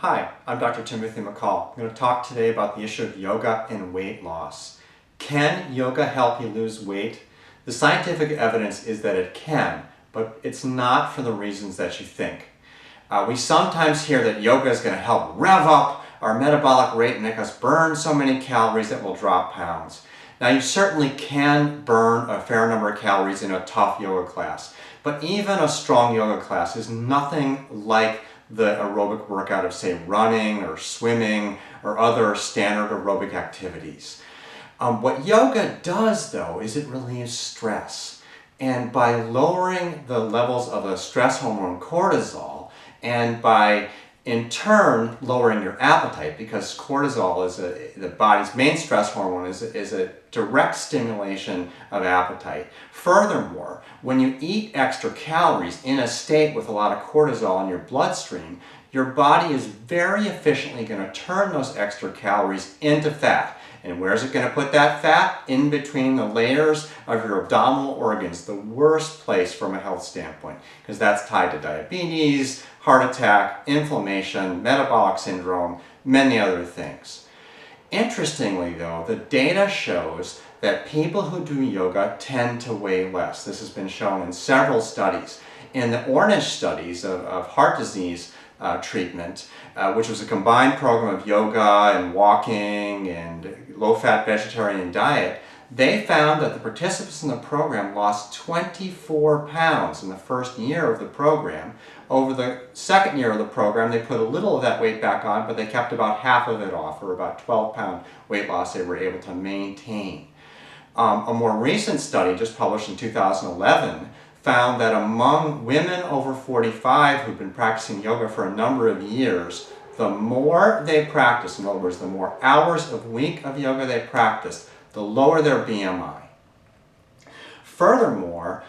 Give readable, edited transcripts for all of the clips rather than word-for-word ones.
Hi, I'm Dr. Timothy McCall. I'm going to talk today about the issue of yoga and weight loss. Can yoga help you lose weight? The scientific evidence is that it can, but it's not for the reasons that you think. We sometimes hear that yoga is going to help rev up our metabolic rate and make us burn so many calories that we'll drop pounds. Now, you certainly can burn a fair number of calories in a tough yoga class, but even a strong yoga class is nothing like the aerobic workout of, say, running or swimming or other standard aerobic activities. What yoga does, though, is it relieves stress. And by lowering the levels of the stress hormone cortisol, and by in turn lowering your appetite, because cortisol is the body's main stress hormone, is a direct stimulation of appetite. Furthermore, when you eat extra calories in a state with a lot of cortisol in your bloodstream, your body is very efficiently going to turn those extra calories into fat. And where is it going to put that fat? In between the layers of your abdominal organs, the worst place from a health standpoint, because that's tied to diabetes, heart attack, inflammation, metabolic syndrome, many other things. Interestingly, though, the data shows that people who do yoga tend to weigh less. This has been shown in several studies. In the Ornish studies of heart disease treatment, which was a combined program of yoga and walking and low-fat vegetarian diet, they found that the participants in the program lost 24 pounds in the first year of the program. Over the second year of the program, they put a little of that weight back on, but they kept about half of it off, or about 12-pound weight loss they were able to maintain. A more recent study, just published in 2011, found that among women over 45 who've been practicing yoga for a number of years, the more they practice, in other words, the more hours a week of yoga they practice, the lower their BMI. Furthermore,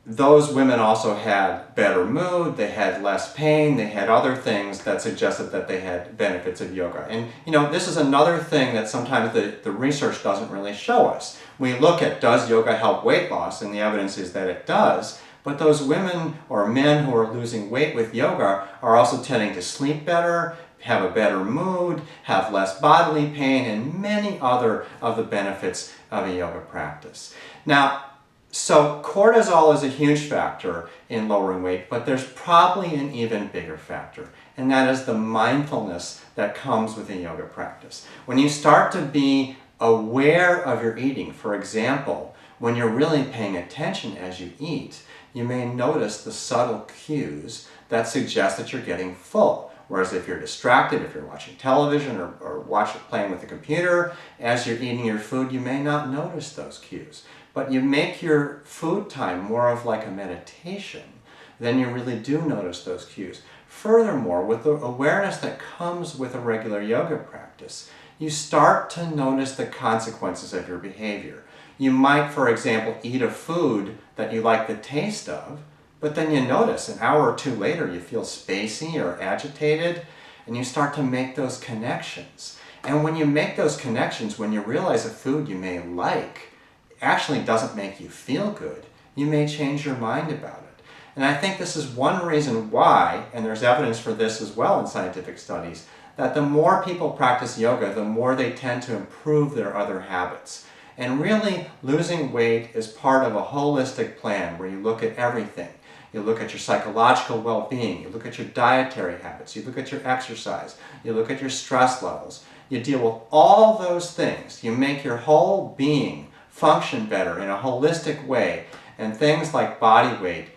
those women also had better mood, they had less pain, they had other things that suggested that they had benefits of yoga. And this is another thing that sometimes the research doesn't really show us. We look at, does yoga help weight loss? And the evidence is that it does. But those women or men who are losing weight with yoga are also tending to sleep better, have a better mood, have less bodily pain, and many other of the benefits of a yoga practice. Now, so cortisol is a huge factor in lowering weight, but there's probably an even bigger factor, and that is the mindfulness that comes with a yoga practice. When you start to be aware of your eating, for example, when you're really paying attention as you eat, you may notice the subtle cues that suggest that you're getting full. Whereas if you're distracted, if you're watching television or playing with the computer, as you're eating your food, you may not notice those cues. But you make your food time more of like a meditation, then you really do notice those cues. Furthermore, with the awareness that comes with a regular yoga practice, you start to notice the consequences of your behavior. You might, for example, eat a food that you like the taste of, but then you notice an hour or two later you feel spacey or agitated, and you start to make those connections. And when you make those connections, when you realize a food you may like actually doesn't make you feel good, you may change your mind about it. And I think this is one reason why, and there's evidence for this as well in scientific studies, that the more people practice yoga, the more they tend to improve their other habits. And really, losing weight is part of a holistic plan where you look at everything. You look at your psychological well-being, you look at your dietary habits, you look at your exercise, you look at your stress levels. You deal with all those things. You make your whole being function better in a holistic way, and things like body weight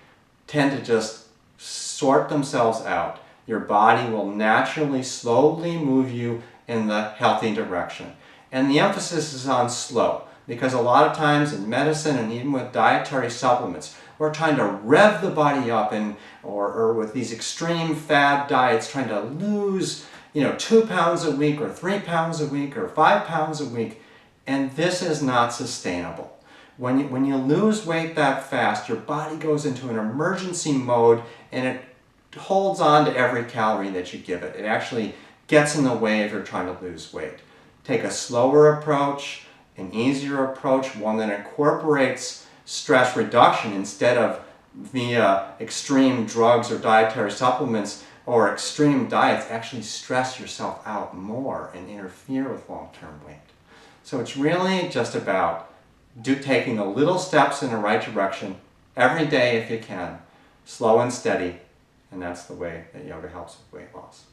tend to just sort themselves out. Your body will naturally, slowly move you in the healthy direction. And the emphasis is on slow, because a lot of times in medicine and even with dietary supplements, we're trying to rev the body up or with these extreme fad diets, trying to lose 2 pounds a week or 3 pounds a week or 5 pounds a week. And this is not sustainable. When you lose weight that fast, your body goes into an emergency mode and it holds on to every calorie that you give it. It actually gets in the way if you're trying to lose weight. Take a slower approach, an easier approach, one that incorporates stress reduction instead of via extreme drugs or dietary supplements or extreme diets actually stress yourself out more and interfere with long-term weight. So it's really just about taking the little steps in the right direction every day if you can, slow and steady, and that's the way that yoga helps with weight loss.